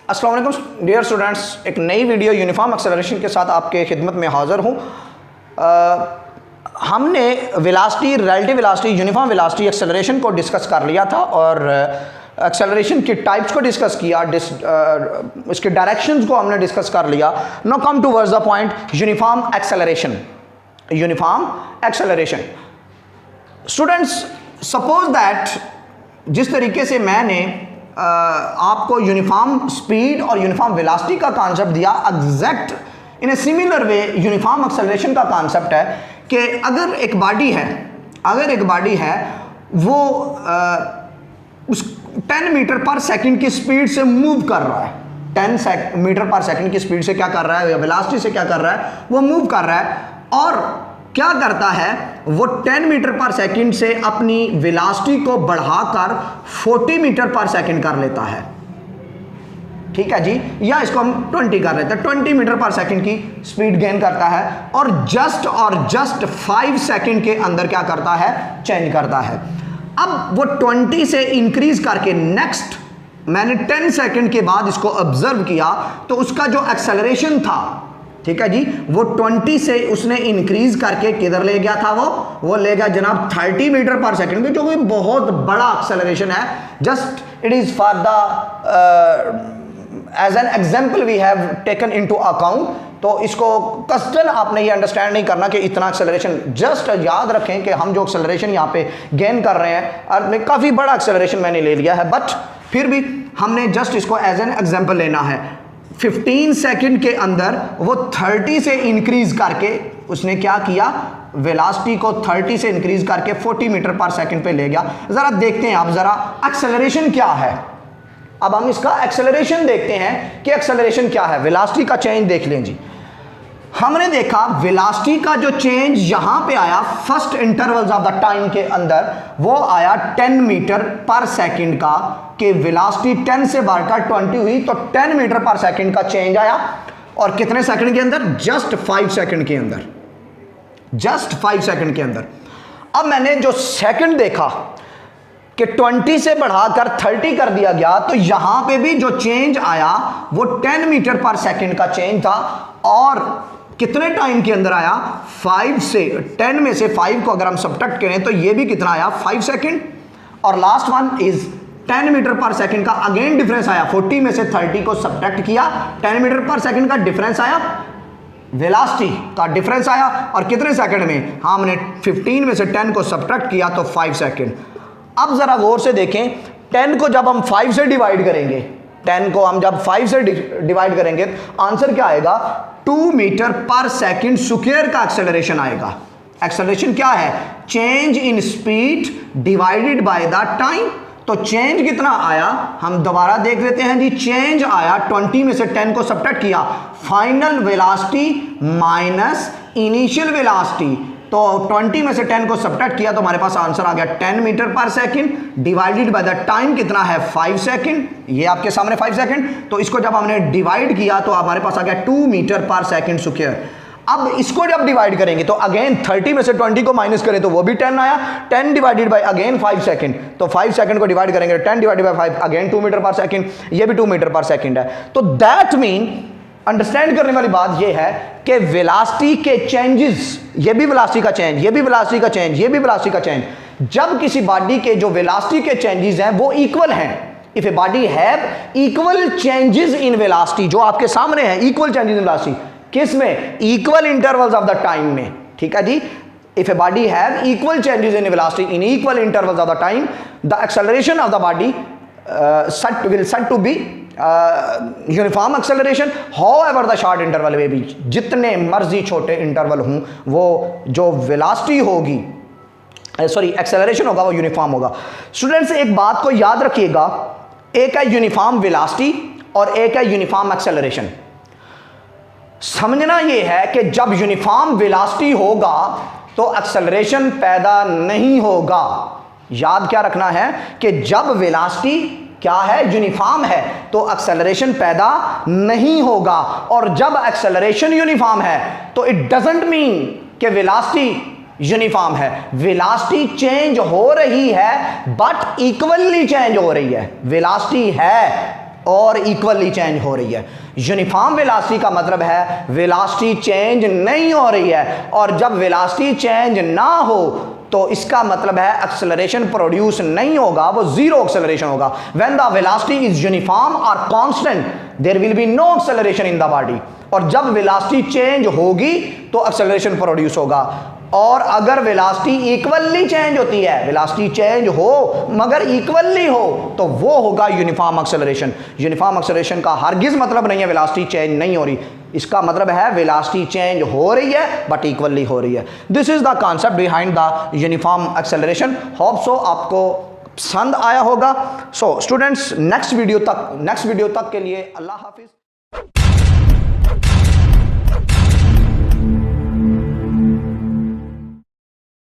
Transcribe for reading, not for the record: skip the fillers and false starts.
अस्सलाम वालेकुम dear students, एक नई वीडियो यूनिफॉर्म एक्सेलरेशन के साथ आपके खिदमत में हाज़िर हूँ। हमने velocity, relative velocity, uniform velocity acceleration को डिस्कस कर लिया था और एक्सेलरेशन की टाइप्स को डिस्कस किया, इसके डायरेक्शंस को हमने डिस्कस कर लिया। Now come towards the point uniform acceleration. Uniform acceleration students, suppose that जिस तरीके से मैंने आपको यूनिफॉर्म स्पीड और यूनिफॉर्म वेलोसिटी का कॉन्सेप्ट दिया, exact in a similar way uniform acceleration का कॉन्सेप्ट है कि अगर एक बॉडी है वो उस 10 मीटर पर सेकंड की स्पीड से मूव कर रहा है, 10 मीटर पर सेकंड की स्पीड से क्या कर रहा है, या वेलोसिटी से क्या कर रहा है, वो मूव कर रहा है। और क्या करता है वो 10 मीटर पर सेकंड से अपनी वेलोसिटी को बढ़ाकर 40 मीटर पर सेकंड कर लेता है। ठीक है जी, या इसको हम 20 कर लेते हैं, 20 मीटर पर सेकंड की स्पीड गेन करता है और जस्ट 5 सेकंड के अंदर क्या करता है, चेंज करता है। अब वो 20 से इंक्रीज करके नेक्स्ट मैंने 10 सेकंड के बाद इसको ऑब्जर्व किया तो उसका जो एक्सेलरेशन था, ठीक है जी, वो 20 से उसने इंक्रीज करके किधर ले गया था, वो ले गया जनाब 30 मीटर पर सेकंड में, जो कि बहुत बड़ा एक्सेलरेशन है। Just it is for the as an example we have taken into account. तो इसको कस्टन आपने ये अंडरस्टैंड नहीं करना कि इतना एक्सेलरेशन, जस्ट याद रखें कि हम जो एक्सेलरेशन यहाँ पे गेन कर रहे हैं अर्थ में काफ़ी बड़ा एक्सेलरेशन मैंने ले लिया है, बट फिर भी हमने जस्ट इसको एज एन एग्जाम्पल लेना है। 15 सेकंड के अंदर वो 30 से इंक्रीज करके उसने क्या किया, वेलोसिटी को 30 से इंक्रीज करके 40 मीटर पर सेकंड पे ले गया। जरा देखते हैं आप जरा एक्सेलरेशन क्या है। अब हम इसका एक्सेलरेशन देखते हैं कि एक्सेलरेशन क्या है। वेलोसिटी का चेंज देख लें जी। हमने देखा वेलोसिटी का जो चेंज यहां पे आया first intervals of the time के अंदर, वो आया 10 मीटर पर सेकंड का, कि वेलोसिटी 10 से बढ़कर 20 हुई तो 10 मीटर पर सेकंड का चेंज आया। और कितने सेकंड के अंदर, जस्ट 5 सेकंड के अंदर, जस्ट 5 सेकंड के अंदर। अब मैंने जो सेकंड देखा कि 20 से बढ़ाकर 30 कर दिया गया, तो यहां पे भी जो चेंज आया वो 10 मीटर पर सेकंड का चेंज था। और कितने टाइम के अंदर आया, 5 से, 10 में से 5 को अगर हम सब्ट्रैक्ट करें तो ये भी कितना आया, 5 सेकंड। और लास्ट वन इज 10 मीटर पर सेकंड का अगेन डिफरेंस आया, 40 में से 30 को सब्ट्रैक्ट किया, 10 मीटर पर सेकंड का डिफरेंस आया, वेलोसिटी का डिफरेंस आया। और कितने सेकंड में, हमने 15 में से 10 को सब्ट्रैक्ट किया तो 5 सेकंड। अब जरा गौर से देखें, 10 को जब हम 5 से डिवाइड करेंगे, 10 को हम जब 5 से डिवाइड करेंगे आंसर क्या आएगा, 2 मीटर पर सेकंड स्क्वायर का एक्सेलरेशन आएगा। एक्सेलरेशन क्या है, change in speed divided by the time. तो चेंज कितना आया, हम दोबारा देख लेते हैं जी। चेंज आया 20 में से 10 को सब्ट्रैक्ट किया, final velocity minus initial velocity, तो 20 में से 10 को सब्ट्रैक्ट किया तो हमारे पास आंसर आ गया 10 मीटर पर second divided by the time कितना है, 5 सेकंड। ये आपके सामने 5 सेकंड, तो इसको जब हमने डिवाइड किया तो हमारे पास आ गया 2 मीटर पर सेकंड स्क्वायर। अब इसको जब डिवाइड करेंगे तो अगेन 30 में से 20 को माइनस करें तो वो भी 10 आया, 10 डिवाइडेड बाय अगेन 5 सेकंड, तो 5 सेकंड को डिवाइड करेंगे 10 डिवाइडेड बाय 5 अगेन 2 मीटर पर सेकंड, ये भी 2 मीटर पर सेकंड है। तो दैट मीन अंडरस्टैंड करने वाली बात यह है कि वेलोसिटी के चेंजेस, ये भी वेलोसिटी का चेंज, ये भी वेलोसिटी का चेंज, ये भी वेलोसिटी का चेंज, जब किसी बॉडी के जो वेलोसिटी के चेंजेस हैं वो इक्वल हैं, if a body have equal changes in velocity, जो आपके सामने है इक्वल चेंजेस इन वेलोसिटी, किस में, equal intervals of the time में। ठीक है जी, if a body have equal changes in velocity in equal intervals of the time, the acceleration of the body will said to be uniform acceleration. However the short interval में भी, जितने मर्जी छोटे interval हों, वो जो वेलोसिटी होगी, sorry acceleration होगा, वो यूनिफॉर्म होगा। स्टूडेंट्स एक बात को याद रखिएगा, एक है यूनिफॉर्म वेलोसिटी और एक है यूनिफॉर्म एक्सेलरेशन। समझना यह है कि जब यूनिफॉर्म वेलोसिटी होगा तो एक्सेलरेशन पैदा नहीं होगा। याद क्या रखना है कि जब वेलोसिटी क्या है, यूनिफॉर्म है, तो एक्सेलरेशन पैदा नहीं होगा। और जब एक्सेलरेशन यूनिफॉर्म है तो इट डजंट मीन कि वेलोसिटी यूनिफॉर्म है। वेलोसिटी चेंज हो रही है बट इक्वली चेंज हो रही है। वेलोसिटी है और इक्वली चेंज हो रही है। यूनिफॉर्म वेलोसिटी का मतलब है वेलोसिटी चेंज नहीं हो रही है, और जब वेलोसिटी चेंज ना हो तो इसका मतलब है एक्सेलरेशन प्रोड्यूस नहीं होगा, वो जीरो एक्सेलरेशन होगा। When the velocity is uniform और constant there will be no acceleration in the body, और जब वेलोसिटी चेंज होगी तो एक्सेलरेशन प्रोड्यूस होगा। और अगर वेलोसिटी इक्वली चेंज होती है, वेलोसिटी चेंज हो मगर इक्वली हो, तो वो होगा यूनिफॉर्म एक्सेलरेशन। यूनिफॉर्म एक्सेलरेशन का हरगिज मतलब नहीं है वेलोसिटी चेंज नहीं हो रही, इसका मतलब है वेलोसिटी चेंज हो रही है बट इक्वली हो रही है। This is the concept behind the uniform acceleration. Hope so आपको पसंद आया होगा। सो स्टूडेंट्स नेक्स्ट वीडियो तक के लिए अल्लाह हाफिज।